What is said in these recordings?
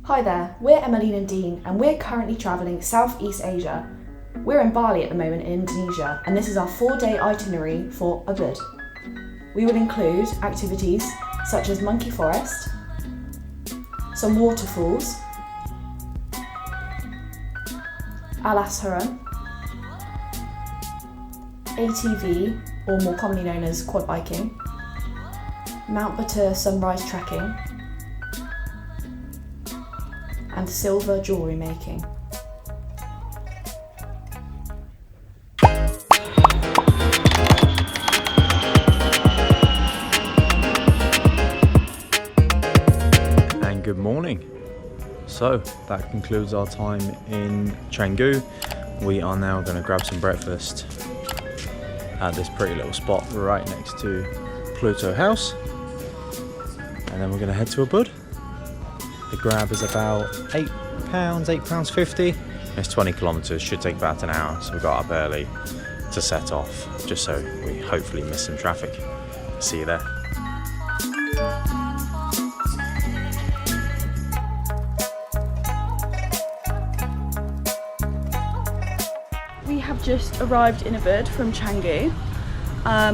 Hi there, we're Emmeline and Dean and we're currently travelling Southeast Asia. We're in Bali at the moment in Indonesia and this is our 4-day itinerary for Ubud. We will include activities such as monkey forest, some waterfalls, Al-Asharan, ATV, or more commonly known as quad biking, Mount Batur sunrise trekking, and silver jewellery making. And good morning. So that concludes our time in Canggu. We are now going to grab some breakfast at this pretty little spot right next to Pluto House, and then we're going to head to Ubud. The grab is about £8, £8.50. It's 20 kilometres, should take about an hour, so we got up early to set off, just so we hopefully miss some traffic. See you there. We have just arrived in Ubud from Canggu.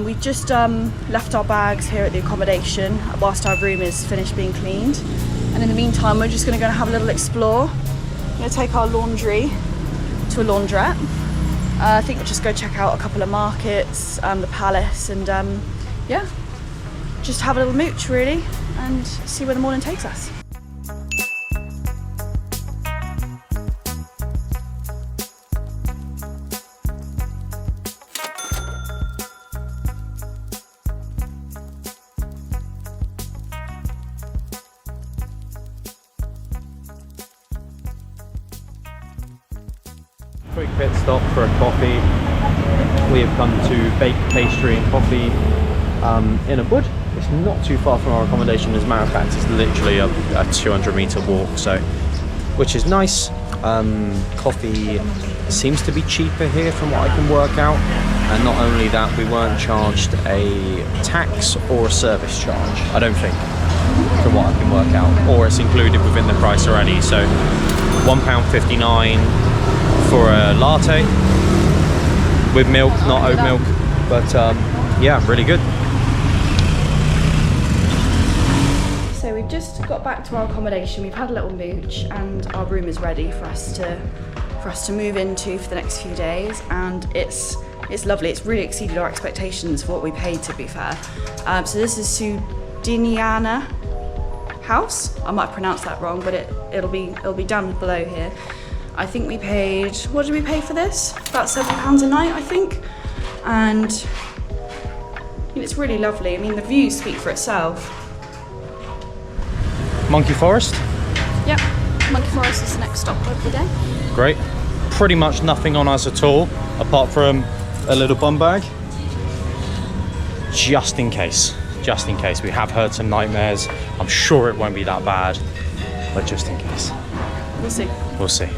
We've just left our bags here at the accommodation whilst our room is finished being cleaned. And in the meantime, we're just going to go and have a little explore. We're going to take our laundry to a laundrette. I think we'll just go check out a couple of markets, the palace, and yeah, just have a little mooch really and see where the morning takes us. Quick pit stop for a coffee. We have come to Bake Pastry and Coffee in Ubud. It's not too far from our accommodation, as a matter of fact it's literally a 200-metre walk, so which is nice. Coffee seems to be cheaper here from what I can work out, and not only that, we weren't charged a tax or a service charge, I don't think, from what I can work out, or it's included within the price already. So £1.59 for a latte with milk, not oat milk, but yeah, really good. So we've just got back to our accommodation. We've had a little mooch, and our room is ready for us to move into for the next few days. And it's lovely. It's really exceeded our expectations for what we paid, to be fair. So this is Sudiniana House. I might pronounce that wrong, but it'll be down below here. I think we paid, what did we pay for this? About £7 a night, I think. And it's really lovely. I mean, the views speak for itself. Monkey Forest? Yep, Monkey Forest is the next stop of the day. Great. Pretty much nothing on us at all, apart from a little bum bag. Just in case. Just in case. We have heard some nightmares. I'm sure it won't be that bad, but just in case. We'll see. We'll see.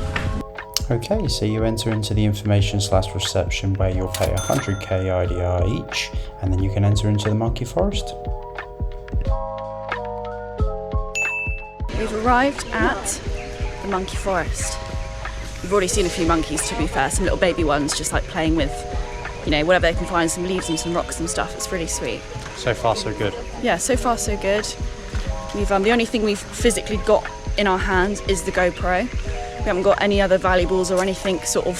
Okay, so you enter into the information/reception where you'll pay 100k IDR each, and then you can enter into the Monkey Forest. We've arrived at the Monkey Forest. We've already seen a few monkeys, to be fair, some little baby ones just like playing with, whatever they can find, some leaves and some rocks and stuff. It's really sweet. So far so good. Yeah, so far so good. We've the only thing we've physically got in our hands is the GoPro. We haven't got any other valuables or anything sort of,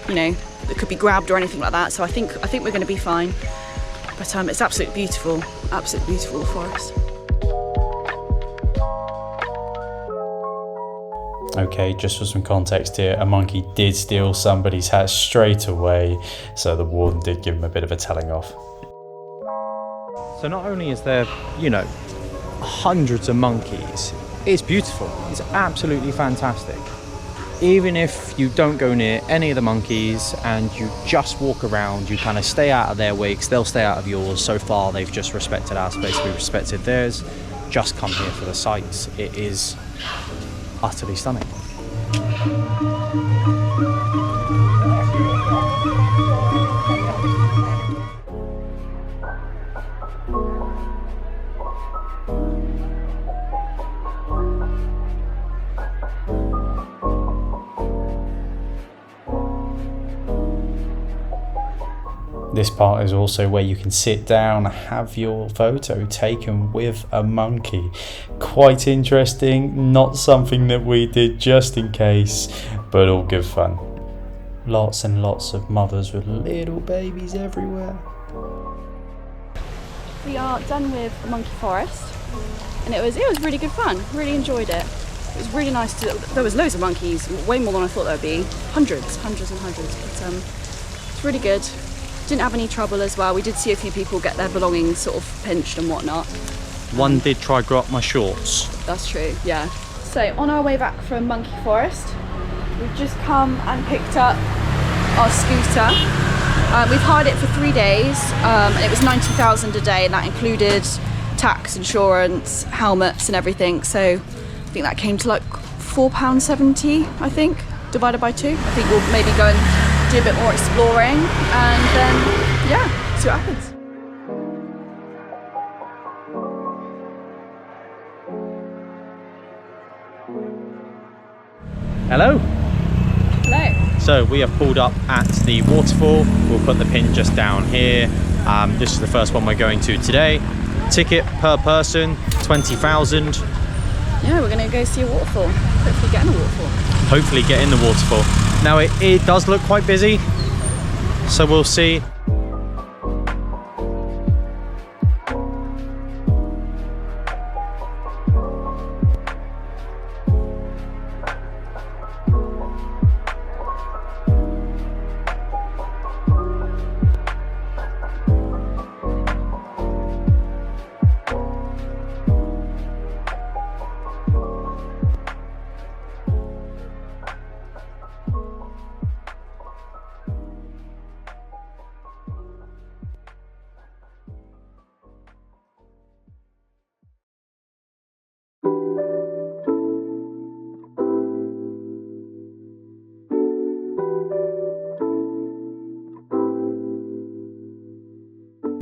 that could be grabbed or anything like that. So I think we're going to be fine. But it's absolutely beautiful forest. Okay, just for some context here, a monkey did steal somebody's hat straight away, so the warden did give him a bit of a telling off. So not only is there, hundreds of monkeys, it's beautiful. It's absolutely fantastic. Even if you don't go near any of the monkeys and you just walk around, you kind of stay out of their wakes, they'll stay out of yours. So far, they've just respected our space, we've respected theirs. Just come here for the sights. It is utterly stunning. This part is also where you can sit down and have your photo taken with a monkey. Quite interesting, not something that we did just in case, but all good fun. Lots and lots of mothers with little babies everywhere. We are done with Monkey Forest, and it was really good fun. Really enjoyed it. It was really nice there was loads of monkeys, way more than I thought there would be. Hundreds and hundreds. But it's really good. Didn't have any trouble as well. We did see a few people get their belongings sort of pinched and whatnot. One did try to grow up my shorts. That's true, yeah. So on our way back from Monkey Forest, we've just come and picked up our scooter. We've hired it for 3 days, and it was 90,000 a day, and that included tax, insurance, helmets and everything. So I think that came to like £4.70, I think, divided by 2. I think we'll maybe go and do a bit more exploring, and then, yeah, see what happens. Hello. Hello. So we have pulled up at the waterfall. We'll put the pin just down here. This is the first one we're going to today. Ticket per person, 20,000. Yeah, we're going to go see a waterfall. Hopefully get in a waterfall. Hopefully get in the waterfall. Now it does look quite busy, so we'll see.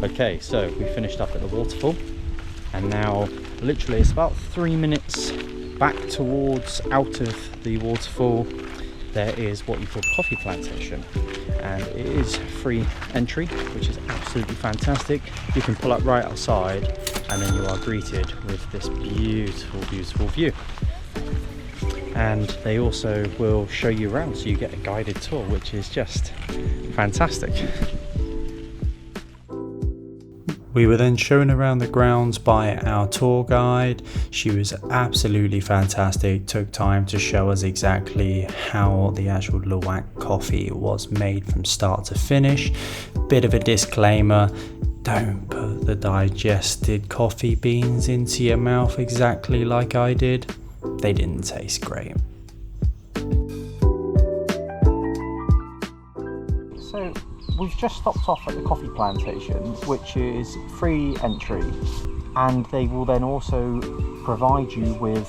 Okay, so we finished up at the waterfall, and now literally it's about 3 minutes back towards out of the waterfall. There is what you call coffee plantation, and it is free entry, which is absolutely fantastic. You can pull up right outside, and then you are greeted with this beautiful, beautiful view. And they also will show you around, so you get a guided tour, which is just fantastic. We were then shown around the grounds by our tour guide. She was absolutely fantastic, took time to show us exactly how the actual luwak coffee was made from start to finish. Bit of a disclaimer, don't put the digested coffee beans into your mouth exactly like I did. They didn't taste great. So we've just stopped off at the coffee plantation, which is free entry, and they will then also provide you with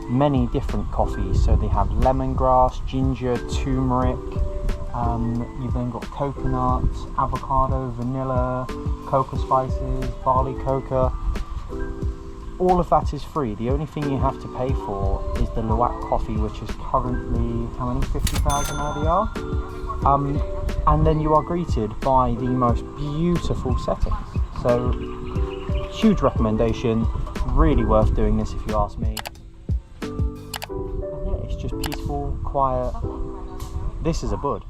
many different coffees. So they have lemongrass, ginger, turmeric, you've then got coconut, avocado, vanilla, cocoa spices, barley cocoa. All of that is free. The only thing you have to pay for is the luwak coffee, which is currently, how many, 50,000 RDR? And then you are greeted by the most beautiful settings. So, huge recommendation, really worth doing this if you ask me. And yeah, it's just peaceful, quiet. This is Ubud.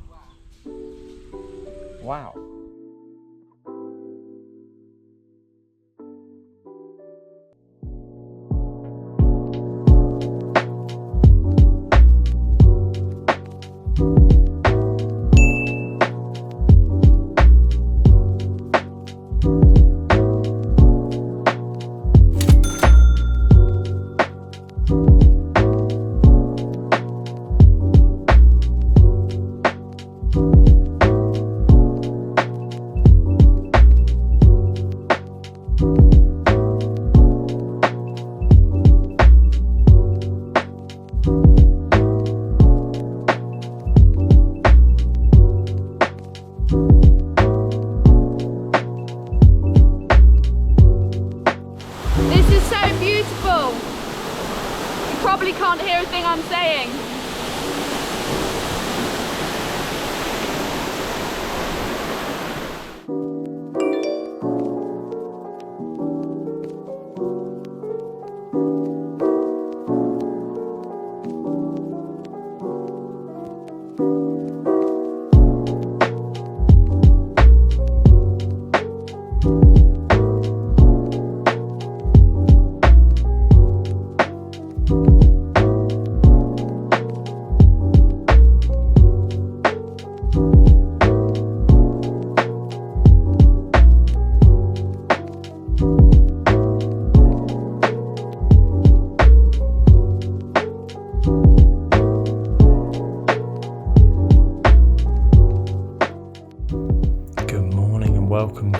Wow. Probably can't hear a thing I'm saying.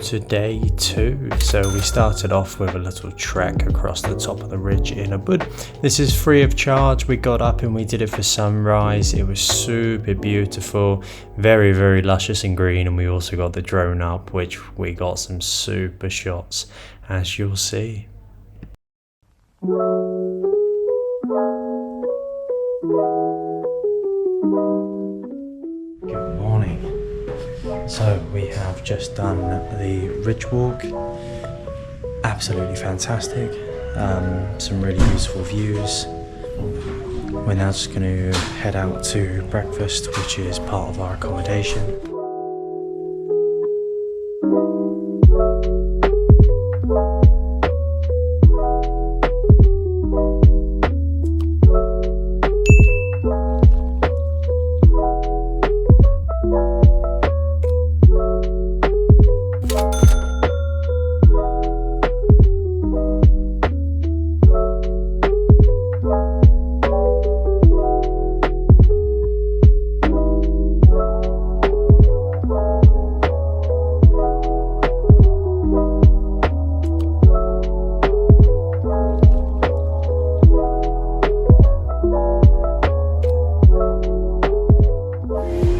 to day 2. So we started off with a little trek across the top of the ridge in Ubud. This is free of charge. We got up and we did it for sunrise. It was super beautiful, very, very luscious and green, and we also got the drone up, which we got some super shots, as you'll see. Good morning. So we have just done the ridge walk. Absolutely fantastic. Some really beautiful views. We're now just going to head out to breakfast, which is part of our accommodation.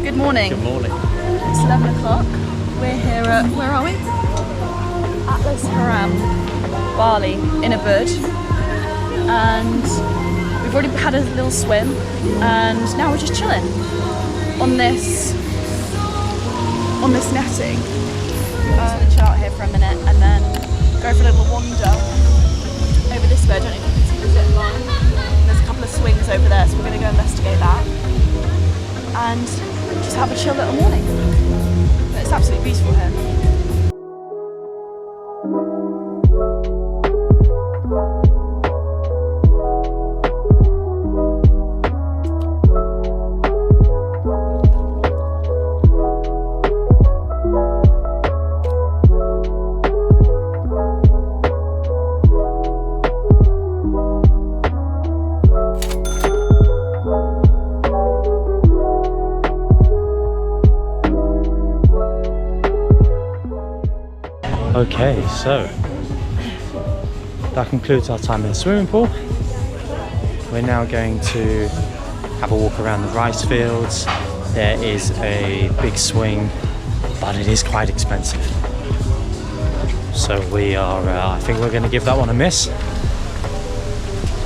Good morning. It's 11 o'clock. We're here at, where are we? Atlas Haram, Bali, in Ubud. And we've already had a little swim, and now we're just chilling on this netting. We're just going to chill out here for a minute and then go for a little wander over this way. I don't know if you can see the zip line. There's a couple of swings over there, so we're going to go investigate that. And just have a chill little morning. But it's absolutely beautiful here. Okay, so that concludes our time in the swimming pool. We're now going to have a walk around the rice fields. There is a big swing, but it is quite expensive. So we are, I think we're going to give that one a miss.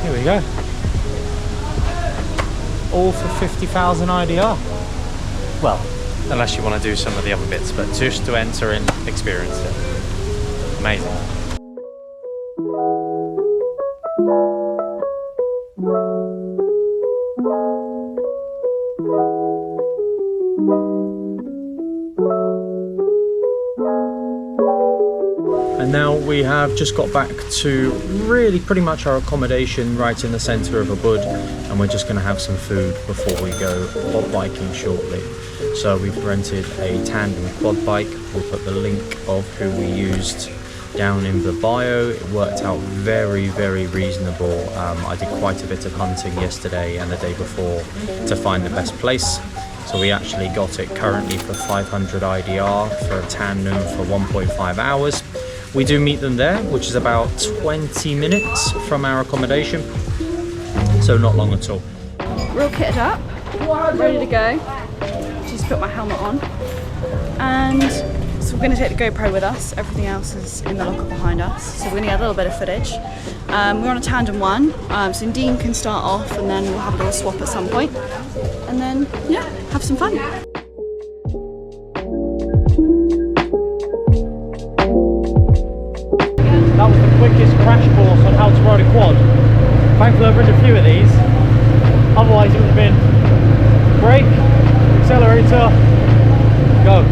Here we go. All for 50,000 IDR. Well, unless you want to do some of the other bits, but just to enter and experience it. Amazing. And now we have just got back to really pretty much our accommodation right in the centre of Ubud, and we're just going to have some food before we go quad biking shortly. So we've rented a tandem quad bike. We'll put the link of who we used down in the bio. It worked out very, very reasonable. I did quite a bit of hunting yesterday and the day before to find the best place. So we actually got it currently for 500 IDR for a tandem for 1.5 hours. We do meet them there, which is about 20 minutes from our accommodation. So not long at all. We're all kitted up, ready to go. Just put my helmet on. And so we're going to take the GoPro with us. Everything else is in the locker behind us. So we're going to get a little bit of footage. We're on a tandem one, so Dean can start off and then we'll have a little swap at some point. And then, yeah, have some fun. That was the quickest crash course on how to ride a quad. Thankfully I've ridden a few of these. Otherwise it would have been brake, accelerator, go.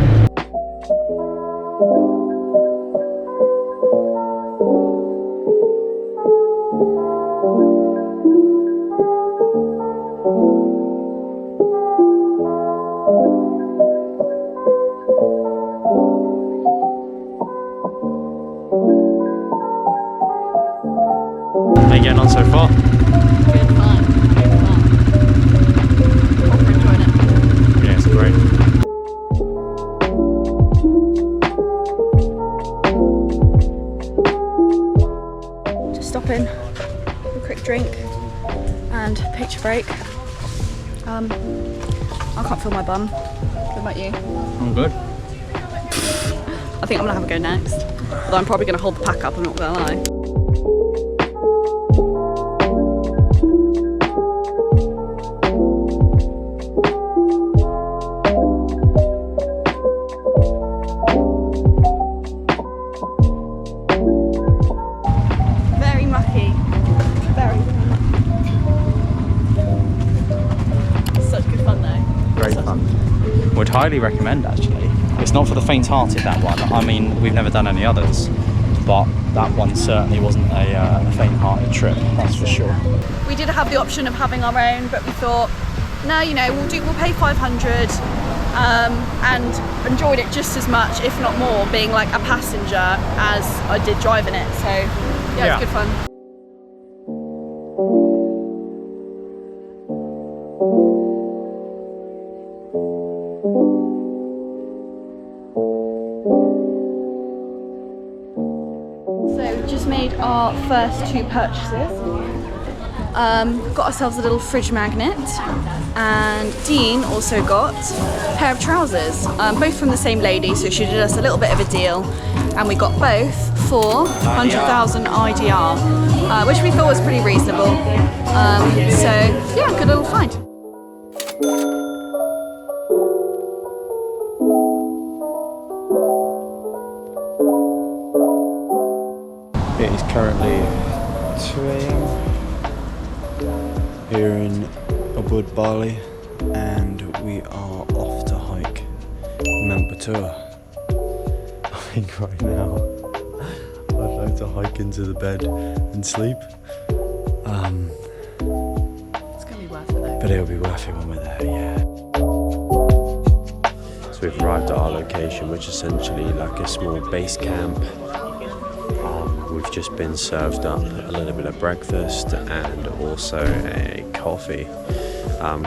How are you getting on so far? Good fun, good fun. Hope you're enjoying it. Yeah, it's great. great. I can't feel my bum. What about you? I'm good. I think I'm gonna have a go next. Although I'm probably gonna hold the pack up, I'm not gonna lie. Very mucky. Very. Such good fun though. Great fun. Would highly recommend actually. It's not for the faint-hearted, that one. I mean, we've never done any others, but that one certainly wasn't a faint-hearted trip, that's for sure. We did have the option of having our own, but we thought, no, you know, we'll pay 500 and enjoyed it just as much, if not more, being like a passenger as I did driving it. So yeah, it was good fun. Just made our first 2 purchases. Got ourselves a little fridge magnet, and Dean also got a pair of trousers, both from the same lady, so she did us a little bit of a deal, and we got both for 100,000 IDR, which we thought was pretty reasonable. So yeah, good little find. It is currently 2 AM here in Ubud Bali, and we are off to hike Mount Batur. I think right now I'd like to hike into the bed and sleep. It's gonna be worth it though. But it'll be worth it when we're there, yeah. So we've arrived at our location, which is essentially like a small base camp. We've just been served up a little bit of breakfast and also a coffee.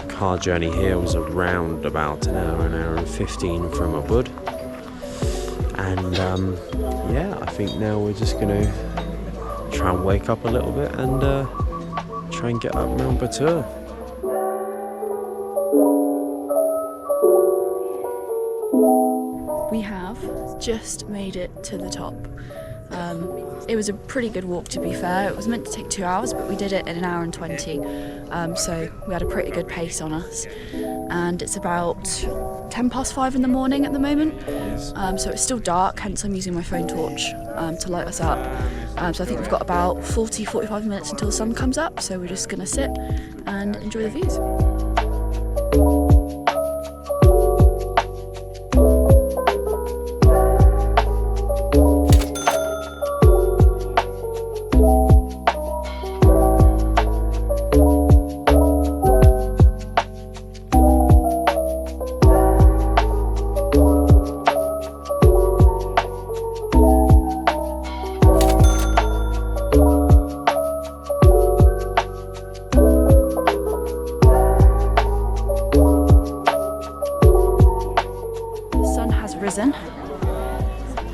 Car journey here was around about an hour and 15 from Ubud. And yeah, I think now we're just going to try and wake up a little bit and try and get up Mount Batur. We have just made it to the top. It was a pretty good walk, to be fair. It was meant to take 2 hours, but we did it in an hour and 20. So we had a pretty good pace on us. And it's about 5:10 in the morning at the moment. So it's still dark, hence I'm using my phone torch to light us up. So I think we've got about 40-45 minutes until the sun comes up. So we're just gonna sit and enjoy the views.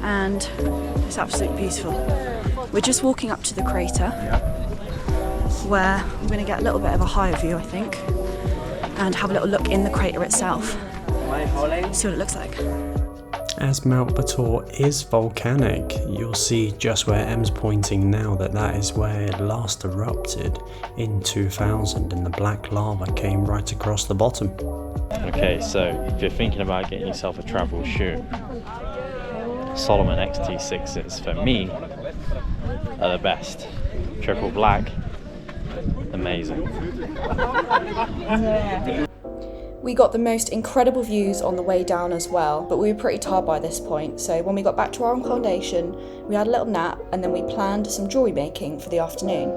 And it's absolutely beautiful. We're just walking up to the crater, where we're going to get a little bit of a higher view, I think, and have a little look in the crater itself, see what it looks like. As Mount Batur is volcanic, you'll see just where Em's pointing now that is where it last erupted in 2000 and the black lava came right across the bottom. Okay, so if you're thinking about getting yourself a travel shoe, Solomon XT6s for me are the best. Triple black, amazing. We got the most incredible views on the way down as well, but we were pretty tired by this point, so when we got back to our accommodation, we had a little nap and then we planned some jewellery making for the afternoon.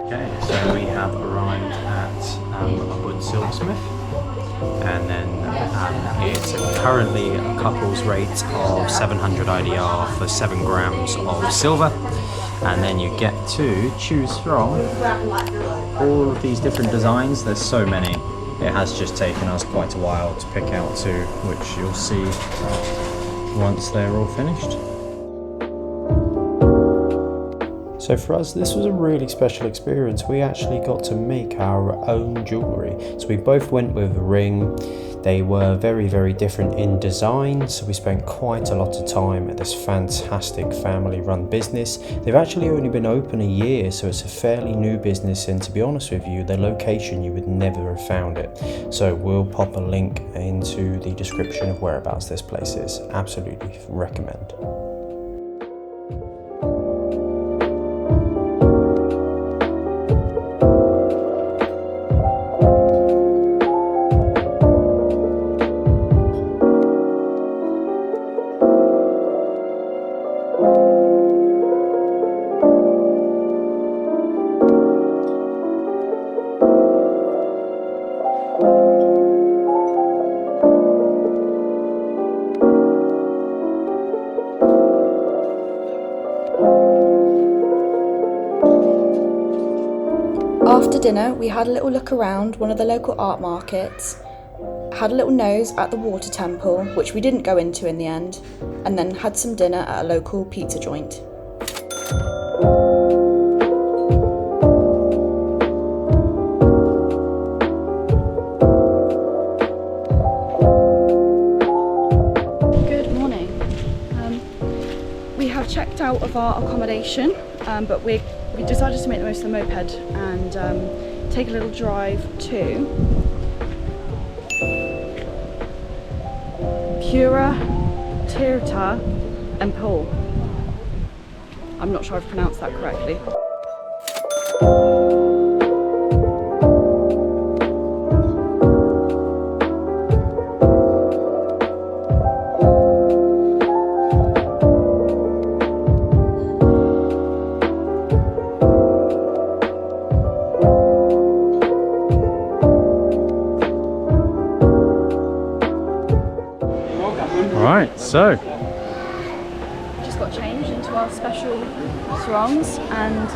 Okay, so we have arrived at Ubud Silversmith, and then it's currently a couple's rate of 700 IDR for 7 grams of silver, and then you get to choose from all of these different designs. There's so many, it has just taken us quite a while to pick out 2, which you'll see once they're all finished. So for us, this was a really special experience. We actually got to make our own jewellery. So we both went with a ring. They were very, very different in design, so we spent quite a lot of time at this fantastic family-run business. They've actually only been open a year, so it's a fairly new business, and to be honest with you, the location, you would never have found it. So we'll pop a link into the description of whereabouts this place is. Absolutely recommend. After dinner, we had a little look around one of the local art markets, had a little nose at the water temple, which we didn't go into in the end, and then had some dinner at a local pizza joint. Good morning. We have checked out of our accommodation, but we decided to make the most of the moped and take a little drive to Pura Tirta and Pool. I'm not sure I've pronounced that correctly. Alright, so Just got changed into our special sarongs, and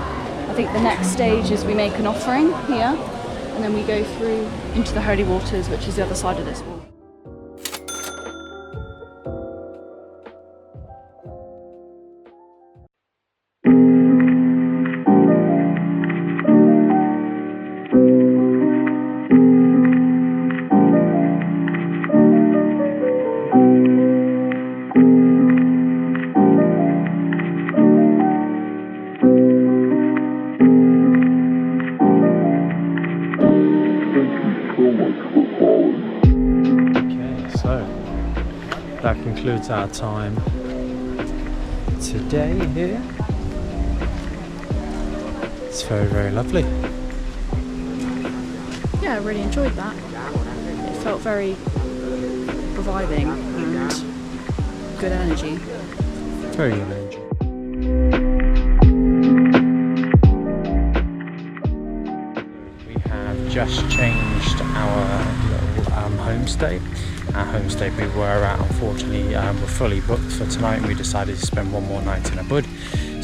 I think the next stage is we make an offering here, and then we go through into the holy waters, which is the other side of this wall. that concludes our time today here. It's very, very lovely. Yeah, I really enjoyed that. It felt very reviving and good energy. Very good energy. We have just changed our little homestay. Our homestay we were at, unfortunately, we're fully booked for tonight, and we decided to spend one more night in Ubud.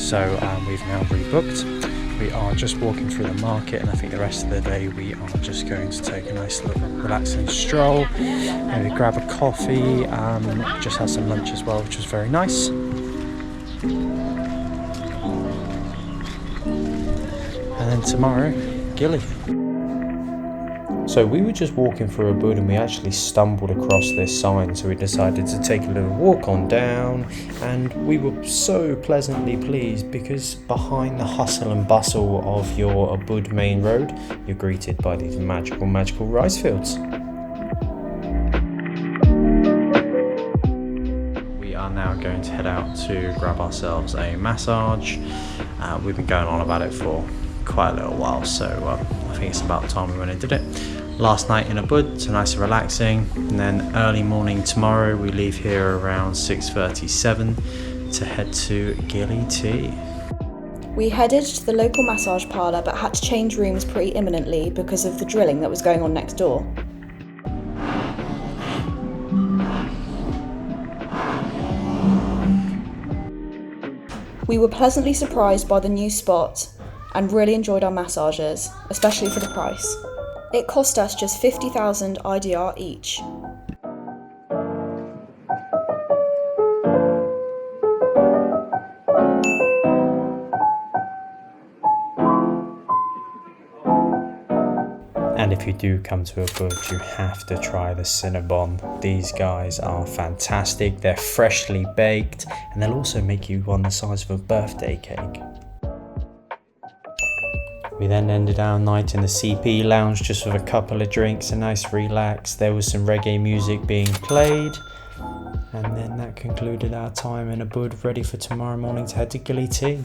So we've now rebooked. We are just walking through the market, and I think the rest of the day we are just going to take a nice little relaxing stroll, maybe grab a coffee, just have some lunch as well, which was very nice. And then tomorrow, Gili. So we were just walking through Ubud and we actually stumbled across this sign, so we decided to take a little walk on down, and we were so pleasantly pleased because behind the hustle and bustle of your Ubud main road, you're greeted by these magical rice fields. We are now going to head out to grab ourselves a massage. We've been going on about it for quite a little while, so I think it's about time we went and did it. Last night in Ubud, so nice and relaxing, and then early morning tomorrow we leave here around 6:37 to head to Gili Tea. We headed to the local massage parlour but had to change rooms pretty imminently because of the drilling that was going on next door. We were pleasantly surprised by the new spot and really enjoyed our massages, especially for the price. It cost us just 50,000 IDR each. if you do come to Ubud, you have to try the Cinnabon. These guys are fantastic. They're freshly baked and they'll also make you one the size of a birthday cake. We then ended our night in the CP lounge just with a couple of drinks, a nice relax. There was some reggae music being played. And then that concluded our time in Ubud, ready for tomorrow morning to head to Gili Tea.